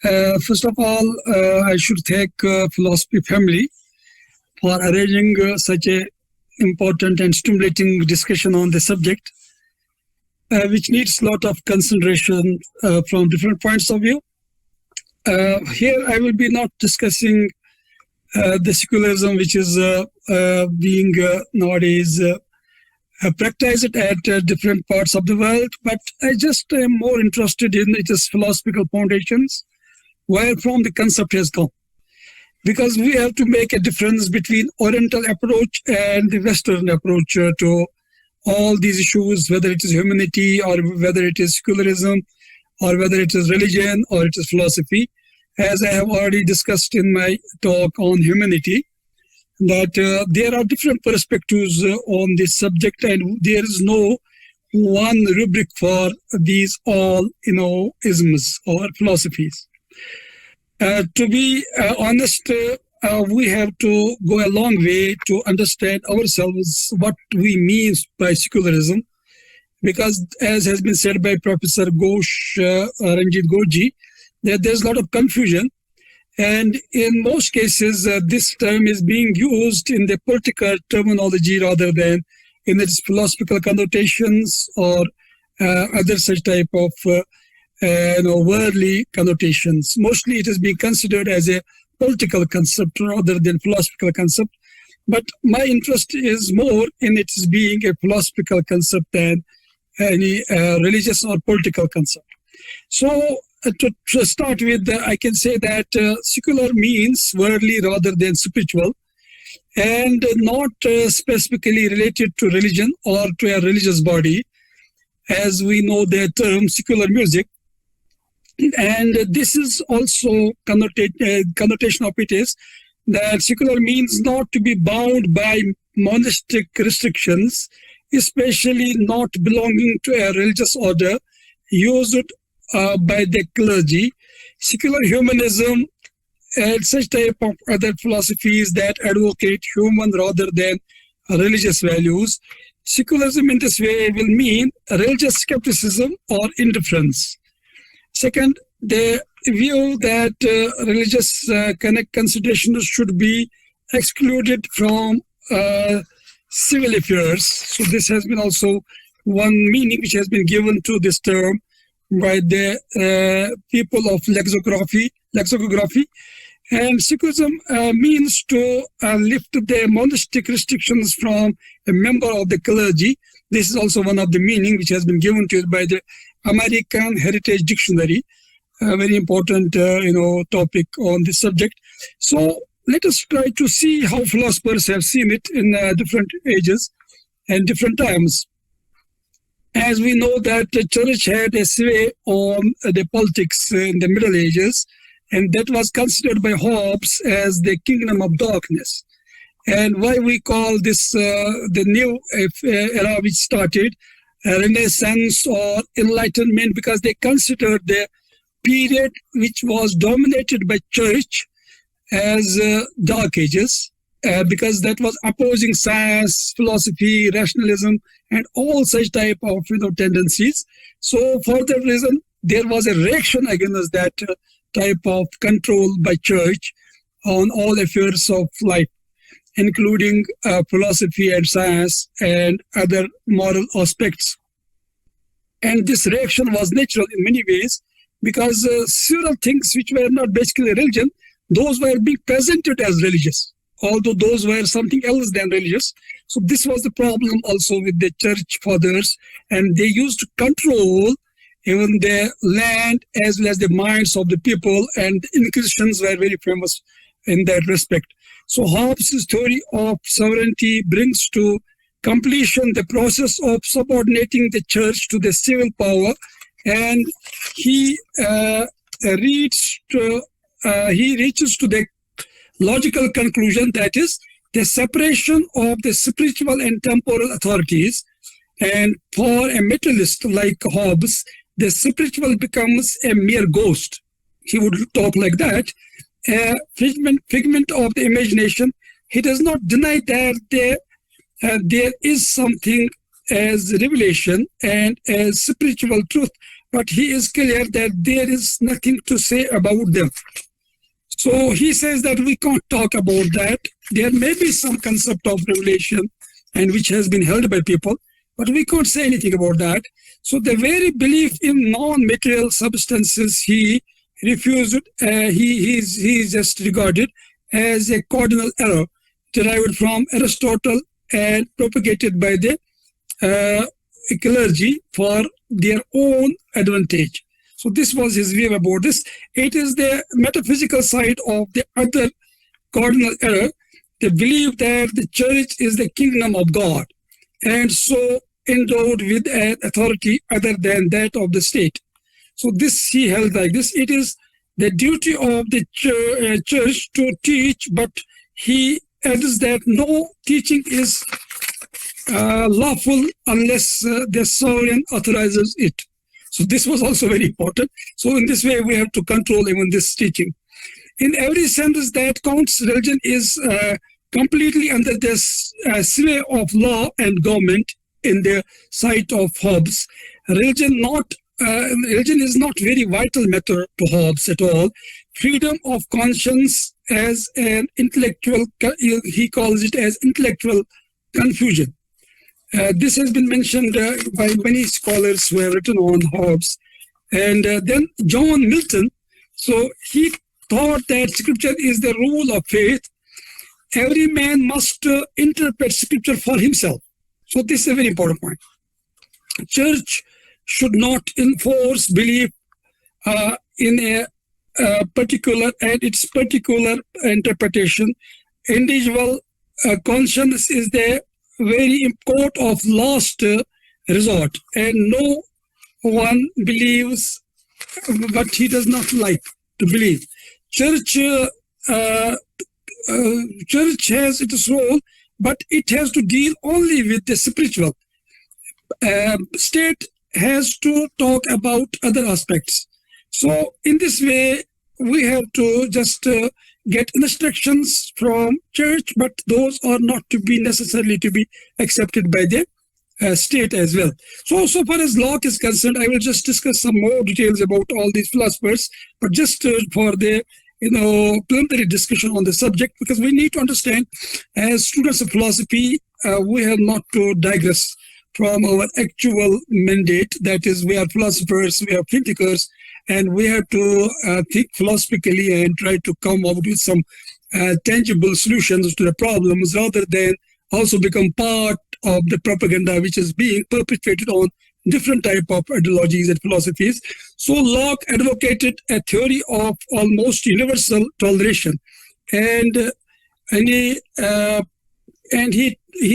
First of all, I should thank Philosophy Family for arranging such a important and stimulating discussion on the subject, which needs a lot of consideration from different points of view. Here I will be not discussing the secularism which is being nowadays practiced at different parts of the world, but I just am more interested in its philosophical foundations, where from the concept has come. Because we have to make a difference between Oriental approach and the Western approach to all these issues, whether it is humanity or whether it is secularism or whether it is religion or it is philosophy. As I have already discussed in my talk on humanity, that there are different perspectives on this subject, and there is no one rubric for these all, isms or philosophies. To be honest, we have to go a long way to understand ourselves what we mean by secularism, because as has been said by Professor Ranjit Goji, that there's a lot of confusion, and in most cases this term is being used in the political terminology rather than in its philosophical connotations or other such type of worldly connotations. Mostly it is being considered as a political concept rather than philosophical concept. But my interest is more in its being a philosophical concept than any religious or political concept. So to start with, I can say that secular means worldly rather than spiritual, and not specifically related to religion or to a religious body, as we know the term secular music. And this is also connotation of it is that secular means not to be bound by monastic restrictions, especially not belonging to a religious order used by the clergy. Secular humanism and such type of other philosophies that advocate human rather than religious values. Secularism in this way will mean religious skepticism or indifference. Second, the view that religious considerations should be excluded from civil affairs. So this has been also one meaning which has been given to this term by the people of lexicography. And secularism means to lift the monastic restrictions from a member of the clergy. This is also one of the meaning which has been given to it by the American Heritage Dictionary, a very important topic on this subject. So let us try to see how philosophers have seen it in different ages and different times. As we know that the church had a sway on the politics in the Middle Ages, and that was considered by Hobbes as the kingdom of darkness. And why we call this the new era which started, Renaissance or Enlightenment, because they considered the period which was dominated by church as Dark Ages, because that was opposing science, philosophy, rationalism, and all such type of tendencies. So for that reason, there was a reaction against that type of control by church on all affairs of life, including philosophy and science and other moral aspects. And this reaction was natural in many ways, because several things which were not basically religion, those were being presented as religious, although those were something else than religious. So this was the problem also with the church fathers, and they used to control even the land as well as the minds of the people, and the Inquisitions were very famous in that respect. So Hobbes' theory of sovereignty brings to completion the process of subordinating the church to the civil power, and he reaches to the logical conclusion, that is the separation of the spiritual and temporal authorities. And for a materialist like Hobbes, the spiritual becomes a mere ghost. He would talk like that, a figment of the imagination. He does not deny that there is something as revelation and as spiritual truth, but he is clear that there is nothing to say about them. So he says that we can't talk about that. There may be some concept of revelation and which has been held by people, but we can't say anything about that. So the very belief in non-material substances he refused, he just regarded as a cardinal error derived from Aristotle and propagated by the clergy for their own advantage. So this was his view about this. It is the metaphysical side of the other cardinal error. They believe that the church is the kingdom of God and so endowed with an authority other than that of the state. So this he held like this. It is the duty of the church to teach, but he adds that no teaching is lawful unless the sovereign authorizes it. So this was also very important. So in this way, we have to control even this teaching. In every sense that counts, religion is completely under the sway of law and government in the sight of Hobbes. Religion is not very vital matter to Hobbes at all. Freedom of conscience as an intellectual, he calls it as intellectual confusion. This has been mentioned by many scholars who have written on Hobbes. And then John Milton, so he thought that scripture is the rule of faith. Every man must interpret scripture for himself. So this is a very important point. Church should not enforce belief in a particular and its particular interpretation. Individual conscience is the very court of last resort, and no one believes what he does not like to believe. Church has its role, but it has to deal only with the spiritual. State has to talk about other aspects. So in this way, we have to just get instructions from church, but those are not to be necessarily to be accepted by the state as well. So far as Locke is concerned, I will just discuss some more details about all these philosophers, but just for the preliminary discussion on the subject, because we need to understand, as students of philosophy, we have not to digress from our actual mandate. That is, we are philosophers, we are thinkers, and we have to think philosophically and try to come up with some tangible solutions to the problems, rather than also become part of the propaganda which is being perpetrated on different type of ideologies and philosophies. So Locke advocated a theory of almost universal toleration, and he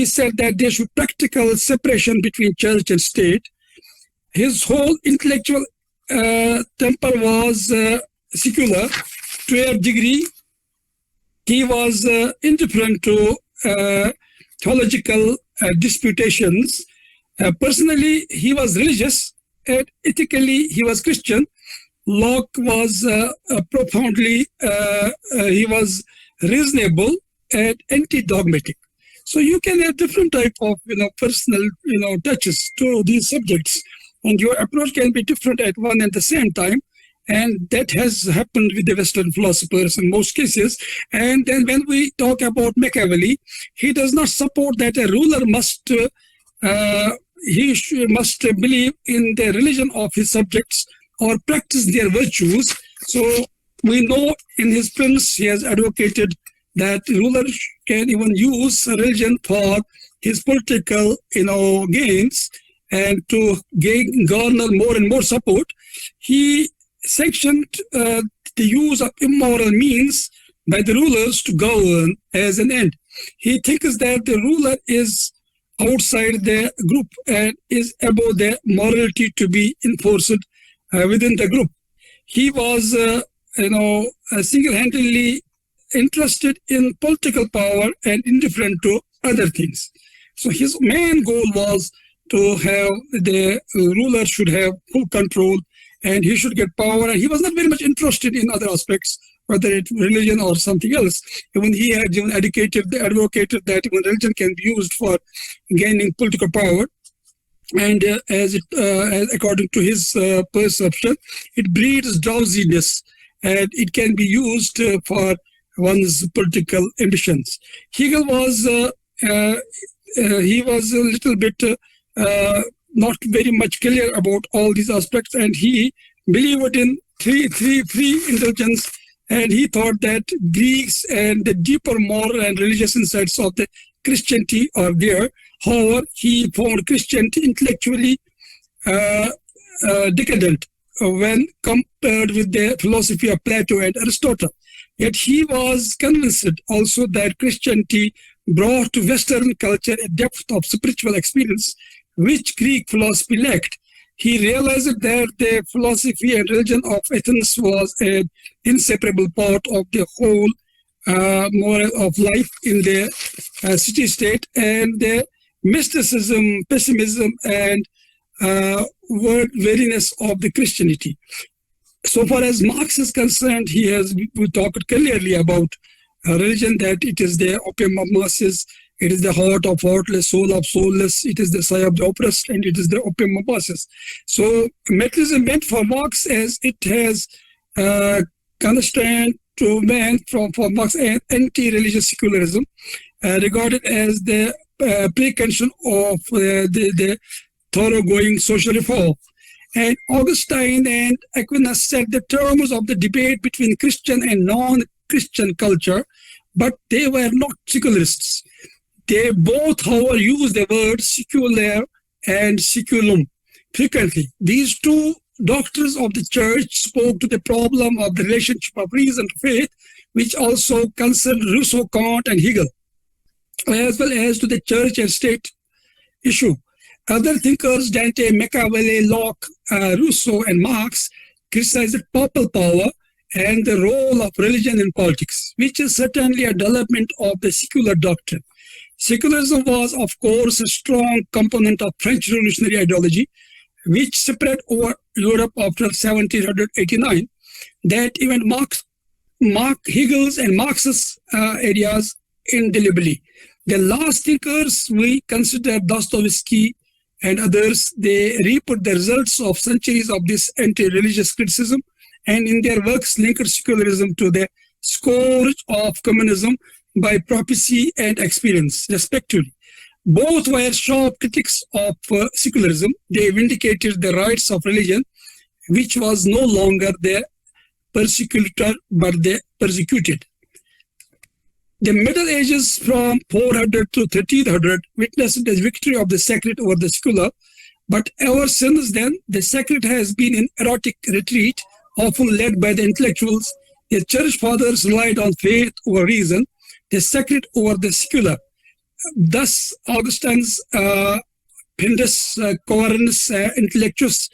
said that there should be practical separation between church and state. His whole intellectual temper was secular to a degree. He was indifferent to theological disputations. Personally, he was religious, and ethically, he was Christian. Locke was profoundly, he was reasonable and anti-dogmatic. So you can have different type of personal touches to these subjects, and your approach can be different at one and the same time. And that has happened with the Western philosophers in most cases. And then when we talk about Machiavelli, he does not support that a ruler must believe in the religion of his subjects or practice their virtues. So we know in his prince he has advocated that ruler can even use religion for his political gains and to garner more and more support. He sanctioned the use of immoral means by the rulers to govern as an end. He thinks that the ruler is outside the group and is above the morality to be enforced within the group. He was, single-handedly interested in political power and indifferent to other things. So his main goal was to have the ruler should have full control and he should get power. And he was not very much interested in other aspects, whether it's religion or something else. Even he had even advocated that even religion can be used for gaining political power. and according to his perception, it breeds drowsiness, and it can be used for one's political ambitions. Hegel was he was a little bit not very much clear about all these aspects, and he believed in three intelligence, and he thought that Greeks and the deeper moral and religious insights of the Christianity are there. However, he found Christianity intellectually decadent when compared with the philosophy of Plato and Aristotle. Yet he was convinced also that Christianity brought to Western culture a depth of spiritual experience which Greek philosophy lacked. He realized that the philosophy and religion of Athens was an inseparable part of the whole moral of life in the city-state, and the mysticism, pessimism, and word weariness of the Christianity. So far as Marx is concerned, we talked clearly about religion, that it is the opium of masses, it is the heart of heartless, soul of soulless, it is the sigh of the oppressed, and it is the opium of masses. So materialism meant for Marx as it has constrained to man for Marx and anti-religious secularism, regarded as the precondition of the thoroughgoing social reform. And Augustine and Aquinas set the terms of the debate between Christian and non-Christian culture, but they were not secularists. They both, however, used the words secular and seculum frequently. These two doctors of the church spoke to the problem of the relationship of reason to faith, which also concerned Rousseau, Kant, and Hegel, as well as to the church and state issue. Other thinkers, Dante, Machiavelli, Locke, Rousseau, and Marx, criticized papal power and the role of religion in politics, which is certainly a development of the secular doctrine. Secularism was, of course, a strong component of French revolutionary ideology, which spread over Europe after 1789, that even Hegel's and Marx's areas indelibly. The last thinkers we consider Dostoevsky and others, they reaped the results of centuries of this anti-religious criticism, and in their works linked secularism to the scourge of communism by prophecy and experience, respectively. Both were sharp critics of secularism. They vindicated the rights of religion, which was no longer the persecutor, but the persecuted. The Middle Ages from 400 to 1300 witnessed the victory of the sacred over the secular, but ever since then, the sacred has been in erratic retreat, often led by the intellectuals. The church fathers relied on faith over reason, the sacred over the secular. Thus, Augustine's Pindus, Covarrubias, intellectus,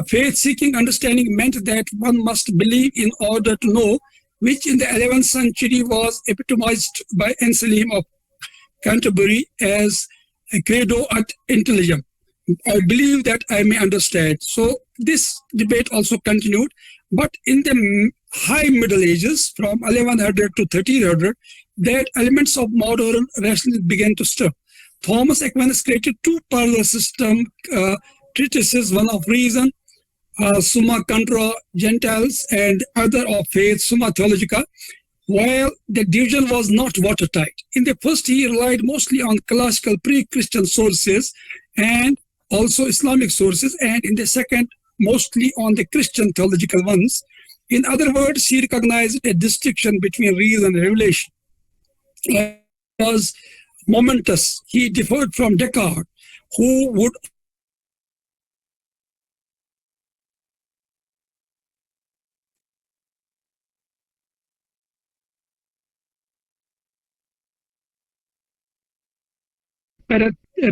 faith-seeking understanding meant that one must believe in order to know, which in the 11th century was epitomized by Anselm of Canterbury as a credo ad intelligam. I believe that I may understand. So this debate also continued, but in the high Middle Ages, from 1100 to 1300, that elements of modern rationalism began to stir. Thomas Aquinas created two parallel system treatises, one of reason, Summa Contra Gentiles, and other of faith, Summa Theologica, while the division was not watertight. In the first, he relied mostly on classical pre-Christian sources and also Islamic sources, and in the second, mostly on the Christian theological ones. In other words, he recognized a distinction between reason and revelation. It was momentous. He differed from Descartes, who would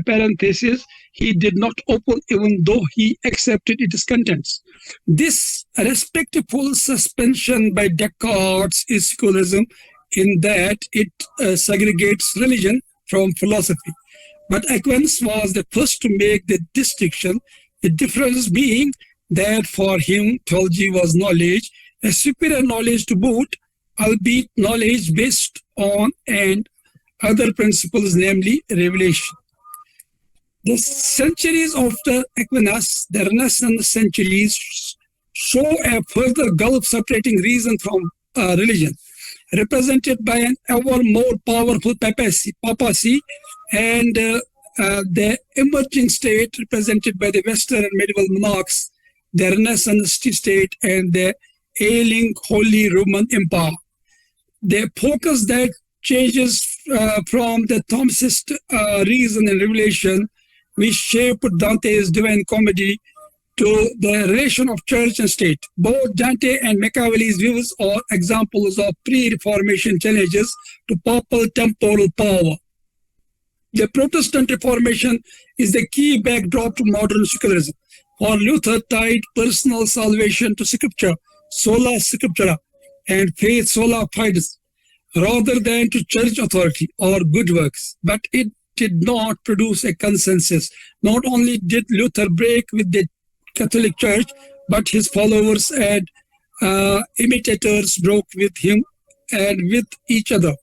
parenthesis, he did not open even though he accepted its contents. This respectful suspension by Descartes is secularism in that it segregates religion from philosophy. But Aquinas was the first to make the distinction, the difference being that for him theology was knowledge, a superior knowledge to boot, albeit knowledge based on and other principles, namely revelation. The centuries after Aquinas, the Renaissance centuries, show a further gulf separating reason from religion, represented by an ever more powerful papacy and the emerging state represented by the Western and medieval monarchs, the Renaissance state, and the ailing Holy Roman Empire. The focus that changes from the Thomist reason and revelation, which shaped Dante's Divine Comedy, to the relation of church and state. Both Dante and Machiavelli's views are examples of pre-Reformation challenges to papal temporal power. The Protestant Reformation is the key backdrop to modern secularism. For Luther tied personal salvation to scripture, sola scriptura, and faith sola fides, rather than to church authority or good works. But it did not produce a consensus. Not only did Luther break with the Catholic Church, but his followers and imitators broke with him and with each other.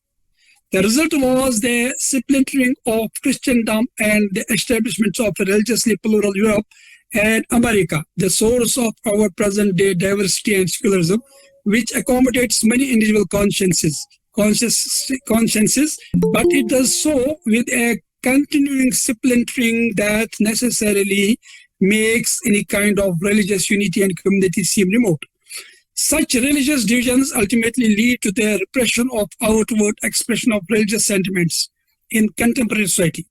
The result was the splintering of Christendom and the establishment of a religiously plural Europe and America, the source of our present-day diversity and secularism, which accommodates many individual consciences, but it does so with a continuing splintering that necessarily makes any kind of religious unity and community seem remote. Such religious divisions ultimately lead to the repression of outward expression of religious sentiments in contemporary society,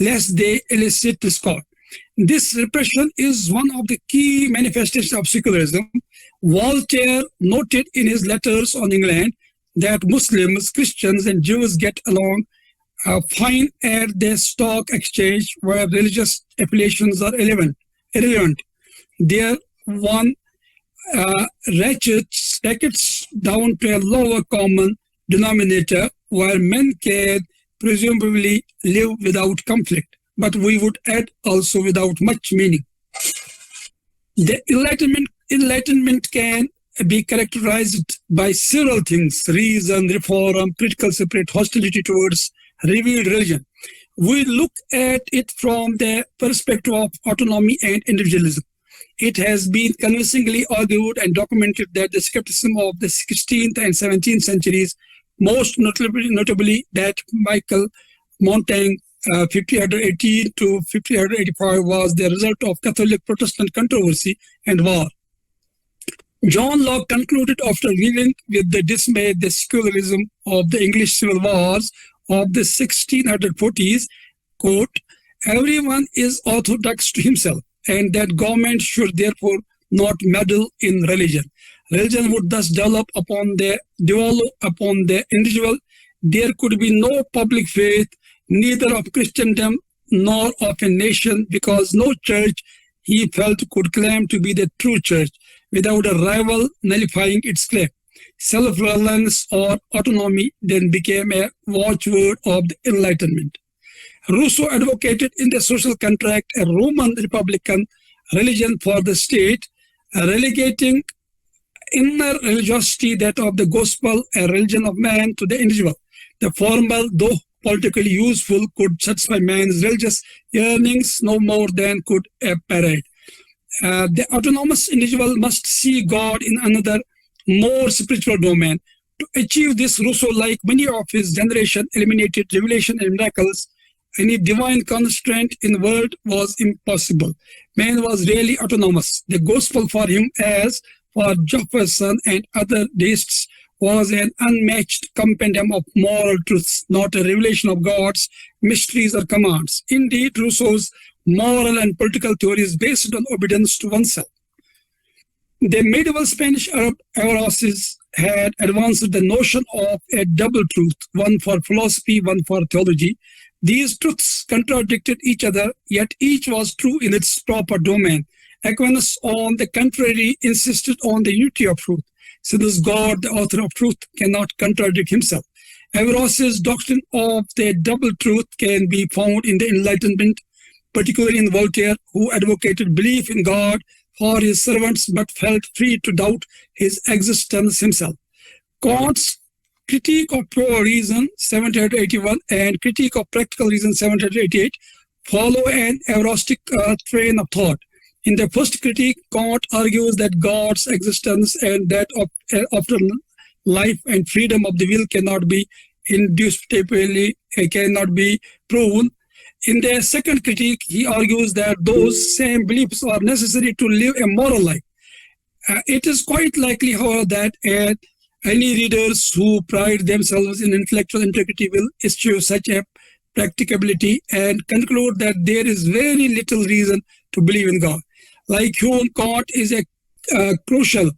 lest they elicit discord. This repression is one of the key manifestations of secularism. Voltaire noted in his letters on England that Muslims, Christians, and Jews get along fine at the stock exchange, where religious affiliations are irrelevant. There one ratchets down to a lower common denominator, where men can presumably live without conflict, but we would add also without much meaning. The Enlightenment can be characterized by several things: reason, reform, critical spirit, hostility towards revealed religion. We look at it from the perspective of autonomy and individualism. It has been convincingly argued and documented that the skepticism of the 16th and 17th centuries, most notably that Michael Montaigne 1518 to 1585, was the result of Catholic-Protestant controversy and war. John Locke concluded, after reading with the dismay the secularism of the English civil wars of the 1640s, quote, "Everyone is orthodox to himself, and that government should therefore not meddle in religion. Religion would thus develop upon the individual. There could be no public faith, neither of Christendom nor of a nation, because no church, he felt, could claim to be the true church without a rival nullifying its claim. Self-reliance or autonomy then became a watchword of the Enlightenment." Rousseau advocated in the Social Contract a Roman republican religion for the state, relegating inner religiosity, that of the gospel, a religion of man, to the individual. The former, though politically useful, could satisfy man's religious yearnings no more than could a parade. The autonomous individual must see God in another, more spiritual domain. To achieve this, Rousseau, like many of his generation, eliminated revelation and miracles. Any divine constraint in the world was impossible. Man was really autonomous. The gospel for him, as for Jefferson and other deists, was an unmatched compendium of moral truths, not a revelation of God's mysteries or commands. Indeed, Rousseau's moral and political theory is based on obedience to oneself. The medieval Spanish Arab Averroes had advanced the notion of a double truth, one for philosophy, one for theology. These truths contradicted each other, yet each was true in its proper domain. Aquinas, on the contrary, insisted on the unity of truth, since God, the author of truth, cannot contradict himself. Averroes' doctrine of the double truth can be found in the Enlightenment, particularly in Voltaire, who advocated belief in God for his servants but felt free to doubt his existence himself. Kant's Critique of Pure Reason, 1781, and Critique of Practical Reason, 1788, follow an Averroistic train of thought. In the first critique, Kant argues that God's existence and that of life and freedom of the will cannot be indisputably cannot be proven. In the second critique, he argues that those same beliefs are necessary to live a moral life. It is quite likely, however, that any readers who pride themselves in intellectual integrity will eschew such a practicability and conclude that there is very little reason to believe in God. Like Hume, Kant is a crucial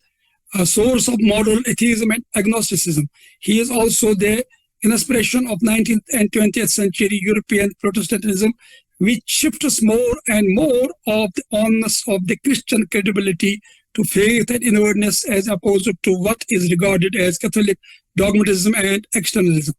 source of modern atheism and agnosticism. He is also the inspiration of 19th and 20th century European Protestantism, which shifts more and more of the onus of the Christian credibility to faith and inwardness as opposed to what is regarded as Catholic dogmatism and externalism.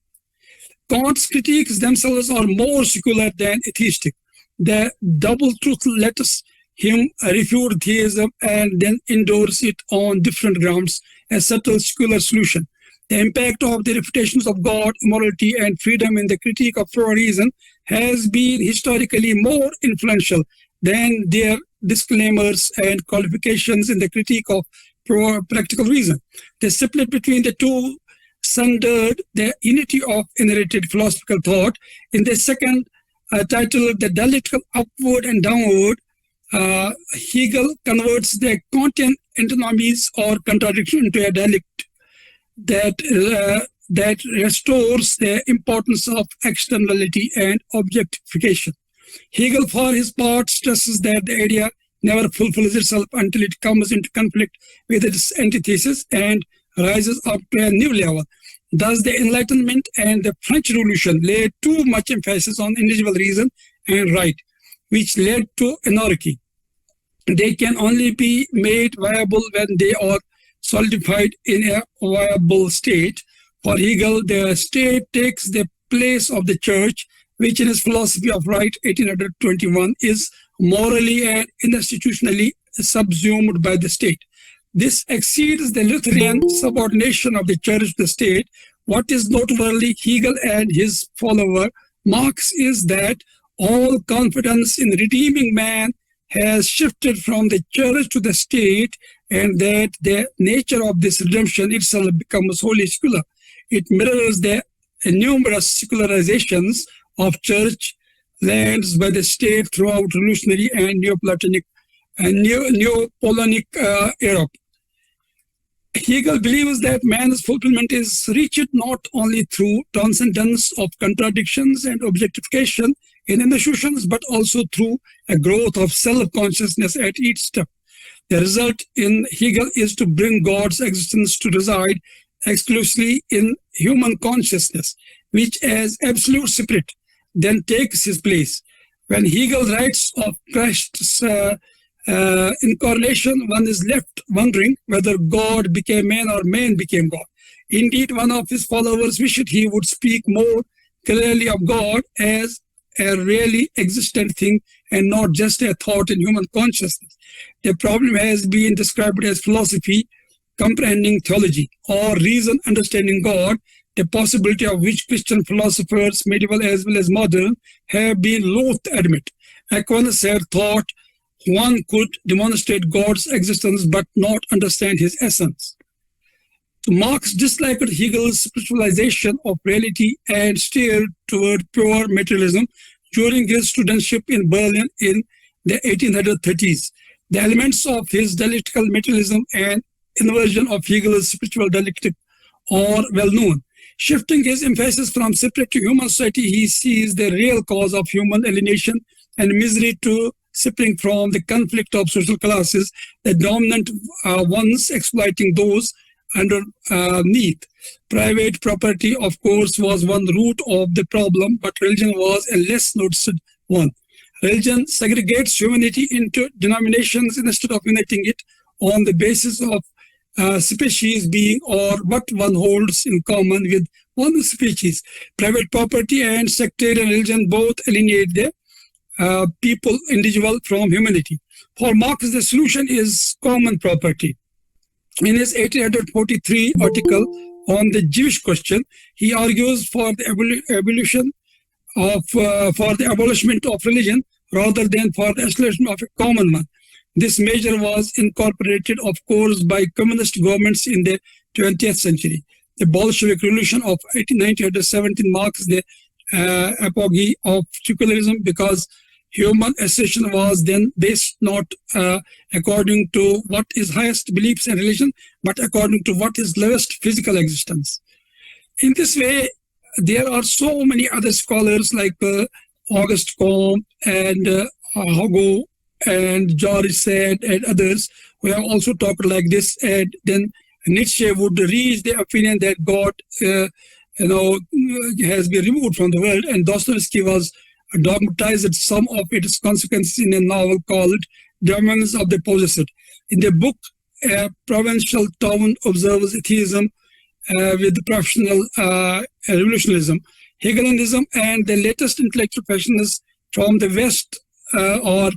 Kant's critiques themselves are more secular than atheistic. The double truth lets him refute theism and then endorse it on different grounds, a subtle secular solution. The impact of the refutations of God, morality, and freedom in the critique of pure reason has been historically more influential than their disclaimers and qualifications in the critique of pure practical reason. The split between the two sundered the unity of inherited philosophical thought. In the second, titled The Dialectical Upward and Downward, Hegel converts the Kantian antinomies or contradiction into a dialect that restores the importance of externality and objectification. Hegel, for his part, stresses that the idea never fulfills itself until it comes into conflict with its antithesis and rises up to a new level. Thus, the Enlightenment and the French Revolution laid too much emphasis on individual reason and right, which led to anarchy. They can only be made viable when they are solidified in a viable state. For Hegel, the state takes the place of the church, which in his philosophy of right, 1821, is morally and institutionally subsumed by the state. This exceeds the Lutheran subordination of the church to the state. What is noteworthy, Hegel and his follower Marx, is that all confidence in redeeming man has shifted from the church to the state, and that the nature of this redemption itself becomes wholly secular. It mirrors the numerous secularizations of church lands by the state throughout revolutionary and Neoplatonic and Neopolonic Europe. Hegel believes that man's fulfillment is reached not only through transcendence of contradictions and objectification in institutions, but also through a growth of self-consciousness at each step. The result in Hegel is to bring God's existence to reside exclusively in human consciousness, which as absolute spirit then takes his place. When Hegel writes of Christ's incarnation, one is left wondering whether God became man or man became God. Indeed, one of his followers wished he would speak more clearly of God as a really existent thing and not just a thought in human consciousness. The problem has been described as philosophy comprehending theology, or reason understanding God, the possibility of which Christian philosophers, medieval as well as modern, have been loath to admit. Aquinas had thought one could demonstrate God's existence but not understand his essence. Marx disliked Hegel's spiritualization of reality and steered toward pure materialism during his studentship in Berlin in the 1830s. The elements of his dialectical materialism and inversion of Hegel's spiritual dialectic are well known. Shifting his emphasis from separate to human society, he sees the real cause of human alienation and misery to spring from the conflict of social classes, the dominant ones exploiting those underneath. Private property, of course, was one root of the problem, but religion was a less noticed one. Religion segregates humanity into denominations instead of uniting it on the basis of species being or what one holds in common with one species. Private property and sectarian religion both alienate the individual from humanity. For Marx, the solution is common property. In his 1843 article on the Jewish question, he argues for the abolition for the abolishment of religion rather than for the establishment of a common one. This measure was incorporated, of course, by communist governments in the 20th century. The Bolshevik Revolution of 1917 marks the apogee of secularism because human ascension was then based not according to what is highest beliefs in religion, but according to what is lowest physical existence. In this way, there are so many other scholars like Auguste Comte and Hugo and George Sand and others who have also talked like this. And then Nietzsche would reach the opinion that God, has been removed from the world, and Dostoevsky was dogmatized some of its consequences in a novel called Demons of the Possessed. In the book, a provincial town observes atheism with professional revolutionism, Hegelianism, and the latest intellectual fashions from the West are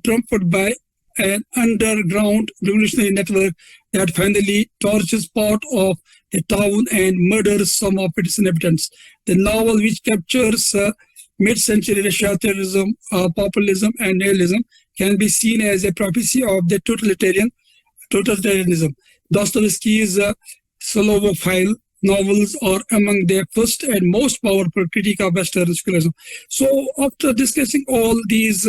trumped by an underground revolutionary network that finally torches part of the town and murders some of its inhabitants. The novel, which captures mid-century terrorism, populism, and nihilism, can be seen as a prophecy of the totalitarianism. Dostoevsky's Slavophile novels are among the first and most powerful critique of Western secularism. So after discussing all these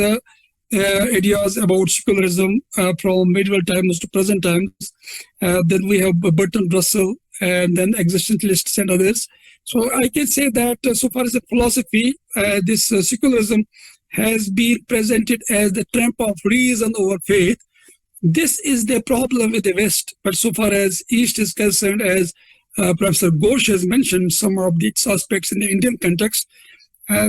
ideas about secularism from medieval times to present times, then we have Bertrand Russell and then existentialists and others. So I can say that so far as the philosophy, this secularism has been presented as the triumph of reason over faith. This is the problem with the West, but so far as East is concerned, as Professor Ghosh has mentioned some of these aspects in the Indian context,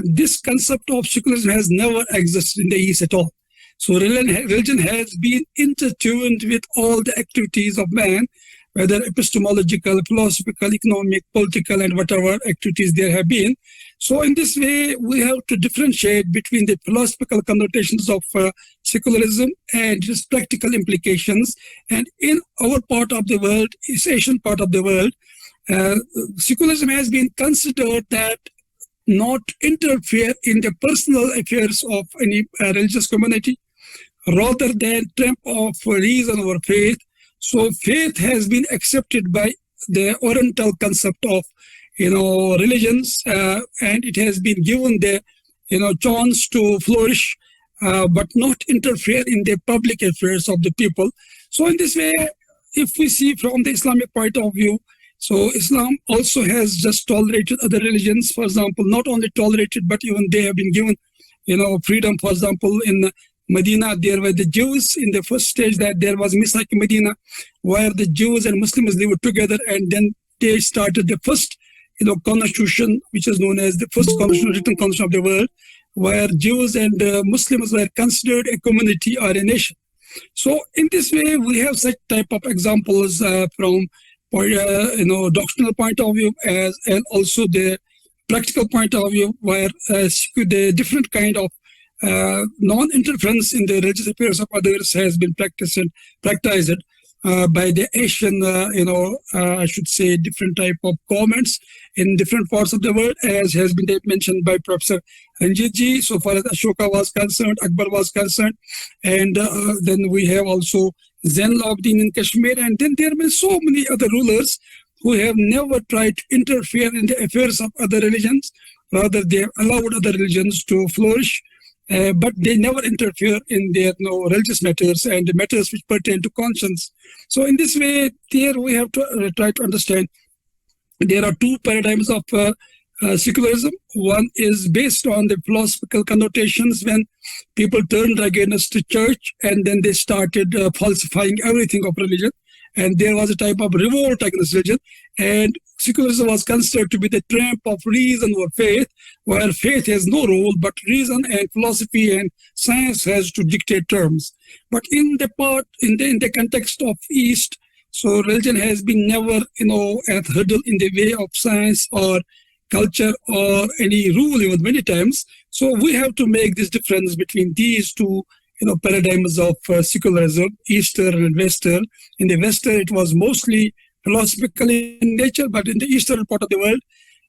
this concept of secularism has never existed in the East at all. So religion has been intertwined with all the activities of man, whether epistemological, philosophical, economic, political, and whatever activities there have been. So in this way, we have to differentiate between the philosophical connotations of secularism and its practical implications. And in our part of the world, East Asian part of the world, secularism has been considered that not interfere in the personal affairs of any religious community, rather than triumph of reason over faith. So faith has been accepted by the Oriental concept of, religions, and it has been given the, chance to flourish, but not interfere in the public affairs of the people. So in this way, if we see from the Islamic point of view, so Islam also has just tolerated other religions. For example, not only tolerated, but even they have been given, freedom. For example, in Medina, there were the Jews in the first stage that there was Misak Medina, where the Jews and Muslims lived together, and then they started the first, constitution, which is known as the first constitution, written constitution of the world, where Jews and Muslims were considered a community or a nation. So in this way, we have such type of examples from doctrinal point of view and also the practical point of view, where the different kind of non-interference in the religious affairs of others has been practiced by the Asian, I should say, different type of governments in different parts of the world, as has been mentioned by Professor Ranjitji, so far as Ashoka was concerned, Akbar was concerned, and then we have also Zain al-Abidin in Kashmir, and then there have been so many other rulers who have never tried to interfere in the affairs of other religions. Rather, they have allowed other religions to flourish, but they never interfere in their religious matters and the matters which pertain to conscience. So in this way, here we have to try to understand there are two paradigms of secularism. One is based on the philosophical connotations, when people turned against the church and then they started falsifying everything of religion. And there was a type of revolt against religion. And secularism was considered to be the triumph of reason or faith, where faith has no role, but reason and philosophy and science has to dictate terms. But in the context of East, so religion has been never, at hurdle in the way of science or culture or any rule even many times. So we have to make this difference between these two paradigms of secularism, Eastern and Western. In the Western, it was mostly philosophical in nature, but in the Eastern part of the world,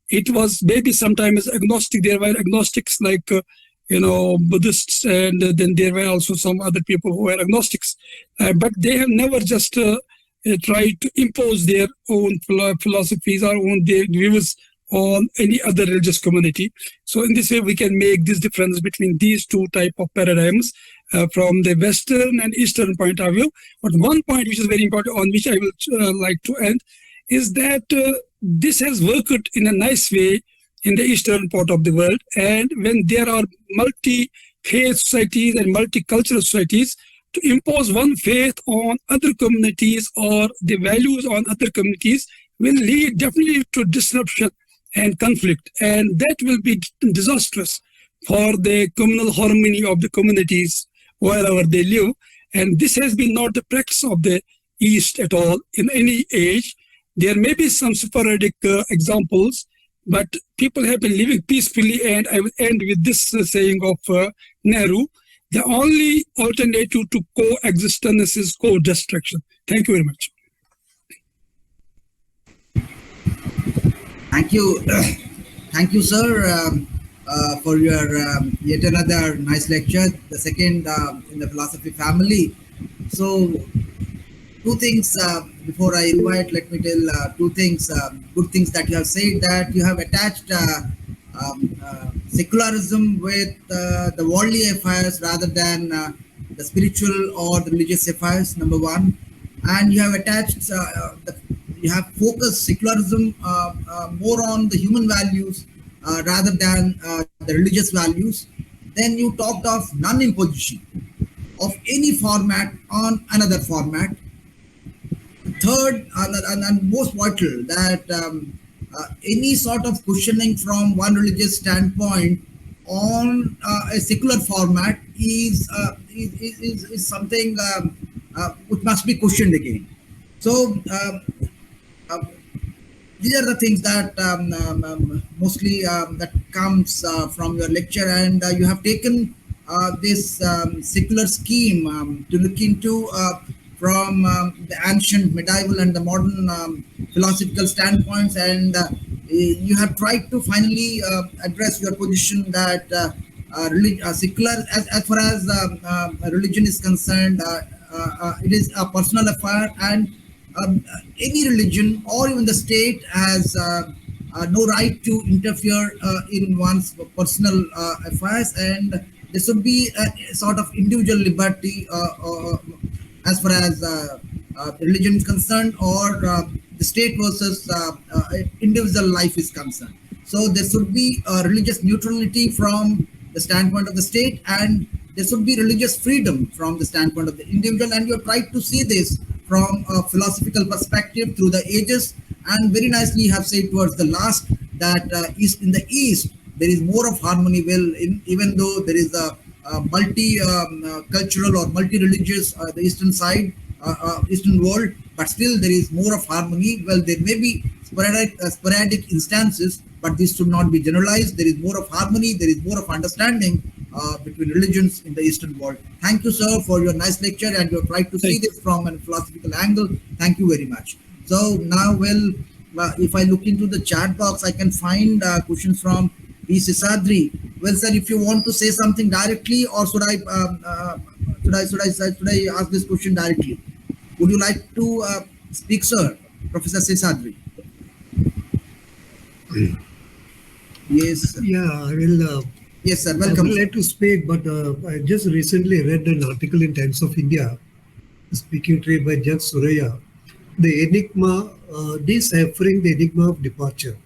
it was maybe sometimes agnostic. There were agnostics like Buddhists, and then there were also some other people who were agnostics, but they have never just tried to impose their own philosophies or own their views on any other religious community. So in this way, we can make this difference between these two type of paradigms from the Western and Eastern point of view. But one point which is very important, on which I will like to end, is that this has worked in a nice way in the Eastern part of the world. And when there are multi-faith societies and multicultural societies, to impose one faith on other communities or the values on other communities will lead definitely to disruption and conflict, and that will be disastrous for the communal harmony of the communities wherever they live. And this has been not the practice of the East at all in any age. There may be some sporadic examples, but people have been living peacefully. And I will end with this saying of Nehru: the only alternative to coexistence is co-destruction. Thank you very much. Thank you, sir, for your yet another nice lecture, the second in the philosophy family. So, two things before I invite. Let me tell two things, good things that you have said. That you have attached secularism with the worldly affairs rather than the spiritual or the religious affairs. Number one, and you have attached you have focused secularism more on the human values rather than the religious values. Then you talked of non-imposition of any format on another format. Third, and most vital, that any sort of questioning from one religious standpoint on a secular format is something which must be questioned again. So these are the things that mostly that comes from your lecture, and you have taken this secular scheme to look into from the ancient, medieval, and the modern philosophical standpoints, and you have tried to finally address your position that secular, as far as religion is concerned, it is a personal affair, and any religion or even the state has no right to interfere in one's personal affairs, and there should be a sort of individual liberty as far as religion is concerned, or the state versus individual life is concerned. So there should be religious neutrality from the standpoint of the state, and there should be religious freedom from the standpoint of the individual. And you have tried to see this from a philosophical perspective through the ages, and very nicely you have said towards the last that in the East there is more of harmony. Well, even though there is a multi-cultural or multi-religious the Eastern side, Eastern world, but still there is more of harmony. Well, there may be sporadic instances, but this should not be generalized. There is more of harmony, there is more of understanding between religions in the Eastern world. Thank you, sir, for your nice lecture, and you have tried to see this from a philosophical angle. Thank you very much. So now, well, if I look into the chat box, I can find questions from B. Sisadri. Well, sir, if you want to say something directly, or should I ask this question directly? Would you like to speak, sir, Professor Sisadri? Yes, sir. Yeah, I will. Yes, sir. Welcome. I would like to speak, but I just recently read an article in Times of India, speaking tree by Judge Suraya, the enigma, deciphering the enigma of departure.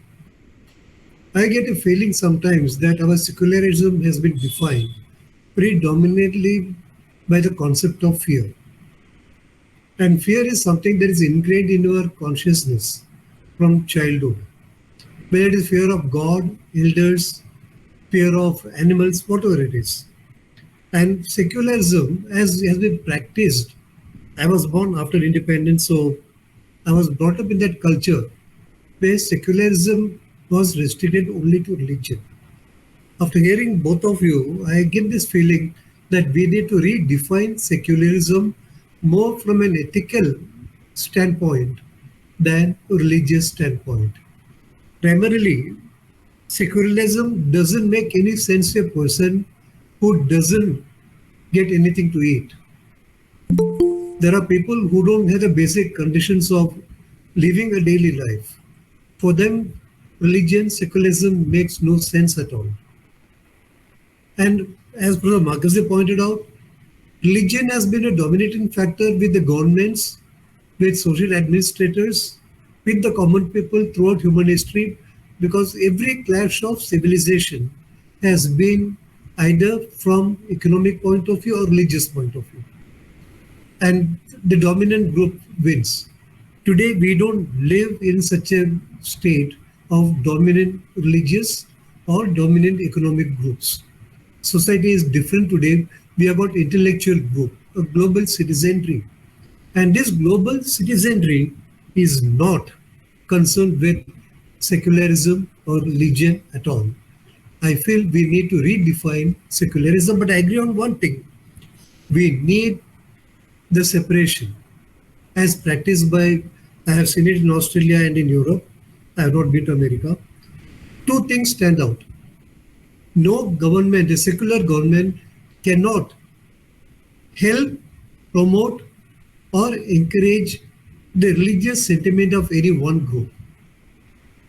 I get a feeling sometimes that our secularism has been defined predominantly by the concept of fear. And fear is something that is ingrained in our consciousness from childhood. Whether it is fear of God, elders, fear of animals, whatever it is. And secularism has been practiced. I was born after independence, so I was brought up in that culture where secularism was restricted only to religion. After hearing both of you, I get this feeling that we need to redefine secularism more from an ethical standpoint than a religious standpoint. Primarily, Secularism doesn't make any sense to a person who doesn't get anything to eat. There are people who don't have the basic conditions of living a daily life. For them, religion, secularism makes no sense at all. And as Prof. Marazi pointed out, religion has been a dominating factor with the governments, with social administrators, with the common people throughout human history, because every clash of civilization has been either from economic point of view or religious point of view. And the dominant group wins. Today, we don't live in such a state of dominant religious or dominant economic groups. Society is different today. We have got intellectual group, a global citizenry. And this global citizenry is not concerned with secularism or religion at all. I feel we need to redefine secularism, but I agree on one thing. We need the separation as practiced by, I have seen it in Australia and in Europe. I have not been to America. Two things stand out. No government, a secular government, cannot help, promote, or encourage the religious sentiment of any one group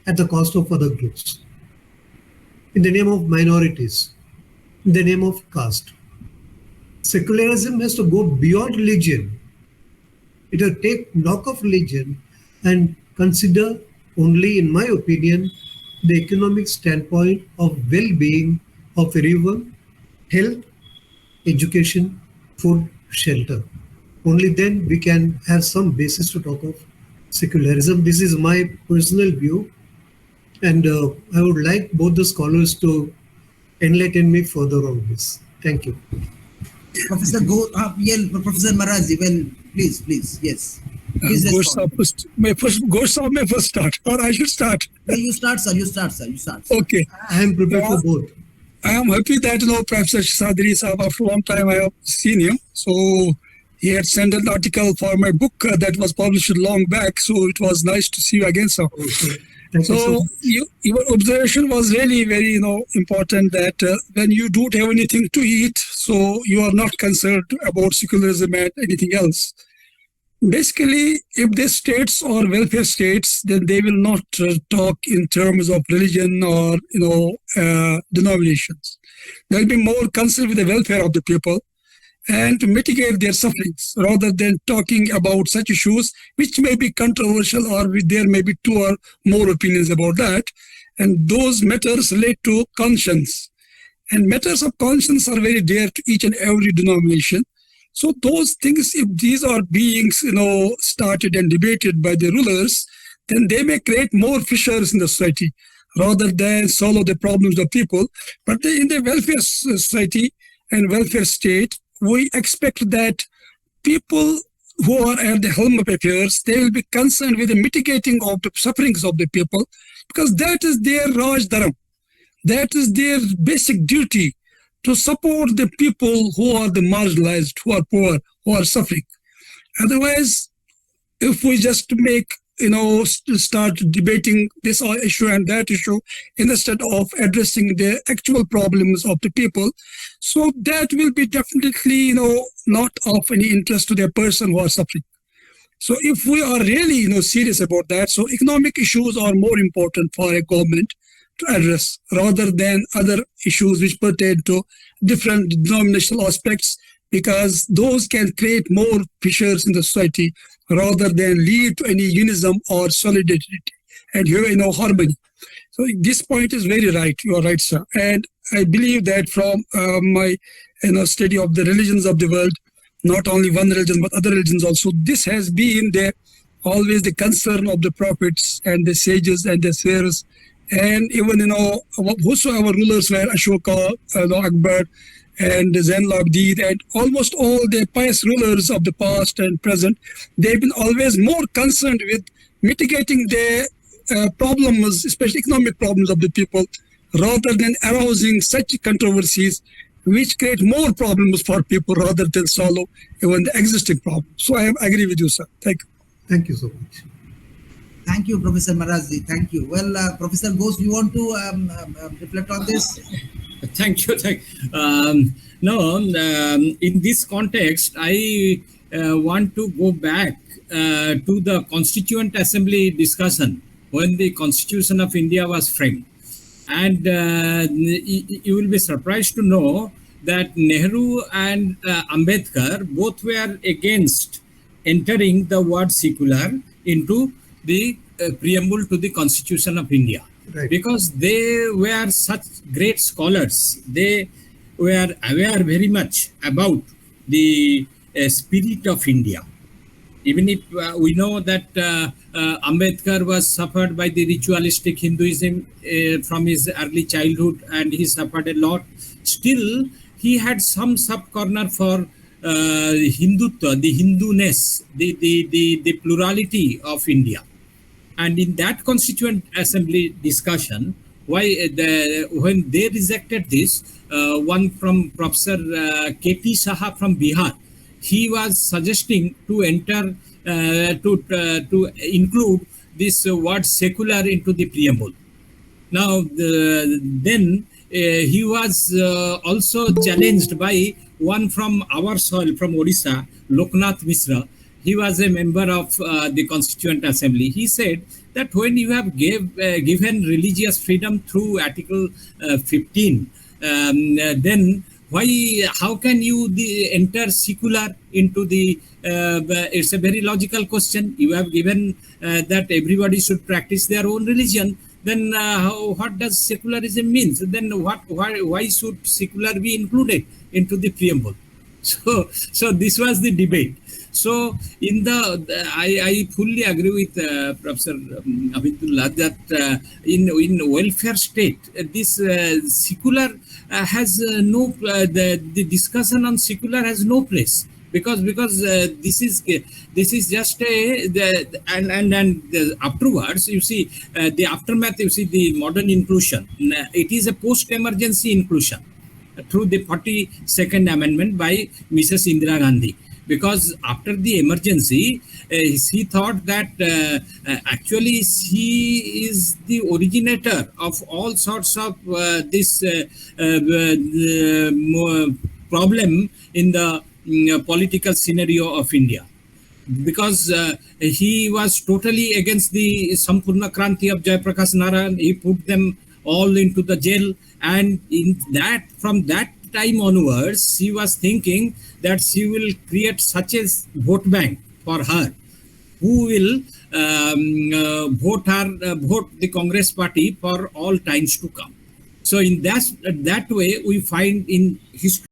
at the cost of other groups, in the name of minorities, in the name of caste. Secularism has to go beyond religion. It will take knock of religion and consider only, in my opinion, the economic standpoint of well-being of everyone, health, education, food, shelter. Only then we can have some basis to talk of secularism. This is my personal view, and I would like both the scholars to enlighten me further on this. Thank you. Professor Professor Marazi, well, please, yes. Please may first start, or I should start. No, you start, sir. Okay. I am prepared for both. I am happy that, Professor Sadri Sahab, after a long time I have seen him. So he had sent an article for my book that was published long back. So it was nice to see you again, sir. Okay. So your observation was really very, important, that when you don't have anything to eat, so you are not concerned about secularism and anything else. Basically, if the states or welfare states, then they will not talk in terms of religion or, denominations. They'll be more concerned with the welfare of the people and to mitigate their sufferings rather than talking about such issues which may be controversial, or there may be two or more opinions about that. And those matters relate to conscience. And matters of conscience are very dear to each and every denomination. So those things, if these are being, started and debated by the rulers, then they may create more fissures in the society rather than solve the problems of people. But in the welfare society and welfare state, we expect that people who are at the helm of affairs, they will be concerned with the mitigating of the sufferings of the people, because that is their Raj Dharam. That is their basic duty, to support the people who are the marginalized, who are poor, who are suffering. Otherwise, if we just make, start debating this issue and that issue instead of addressing the actual problems of the people, so that will be definitely, not of any interest to the person who are suffering. So if we are really, serious about that, so economic issues are more important for a government to address rather than other issues which pertain to different denominational aspects, because those can create more fissures in the society rather than lead to any unism or solidarity and harmony. So this point is very right. You are right, sir. And I believe that from my study of the religions of the world, not only one religion but other religions also, this has been always the concern of the prophets and the sages and the seers. And even, whosoever rulers were, Ashoka, Akbar, and Zain al-Abidin, and almost all the pious rulers of the past and present, they've been always more concerned with mitigating the problems, especially economic problems of the people, rather than arousing such controversies which create more problems for people rather than solve even the existing problems. So I agree with you, sir. Thank you. Thank you so much. Thank you, Professor Marazi. Thank you. Well, Professor Ghosh, you want to reflect on this? Thank you. No, in this context, I want to go back to the Constituent Assembly discussion when the Constitution of India was framed. And you will be surprised to know that Nehru and Ambedkar both were against entering the word secular into the preamble to the Constitution of India. Right. Because they were such great scholars. They were aware very much about the spirit of India. Even if we know that Ambedkar was suffered by the ritualistic Hinduism from his early childhood, and he suffered a lot, still he had some sub-corner for Hindutva, the Hinduness, the plurality of India. And in that Constituent Assembly discussion, when they rejected this, one from Professor K.T. Saha from Bihar, he was suggesting to enter to include this word secular into the preamble. Now, then he was also challenged by one from our soil, from Odisha, Loknath Misra. He was a member of the Constituent Assembly. He said that when you have given religious freedom through Article 15, then how can you enter secular into the, it's a very logical question. You have given that everybody should practice their own religion. Then what does secularism mean? Then why should secular be included into the preamble? So this was the debate. So I fully agree with Professor Hamidulla that in welfare state, this secular has the discussion on secular has no place, because this is just and afterwards, you see, the aftermath, you see, the modern inclusion, it is a post-emergency inclusion through the 42nd Amendment by Mrs. Indira Gandhi. Because after the emergency, she thought that actually she is the originator of all sorts of this problem in the political scenario of India. Because he was totally against the Sampurna Kranti of Jayaprakash Narayan. He put them all into the jail, and from that time onwards, she was thinking that she will create such a vote bank for her, who will vote the Congress party for all times to come. So in that way, we find in history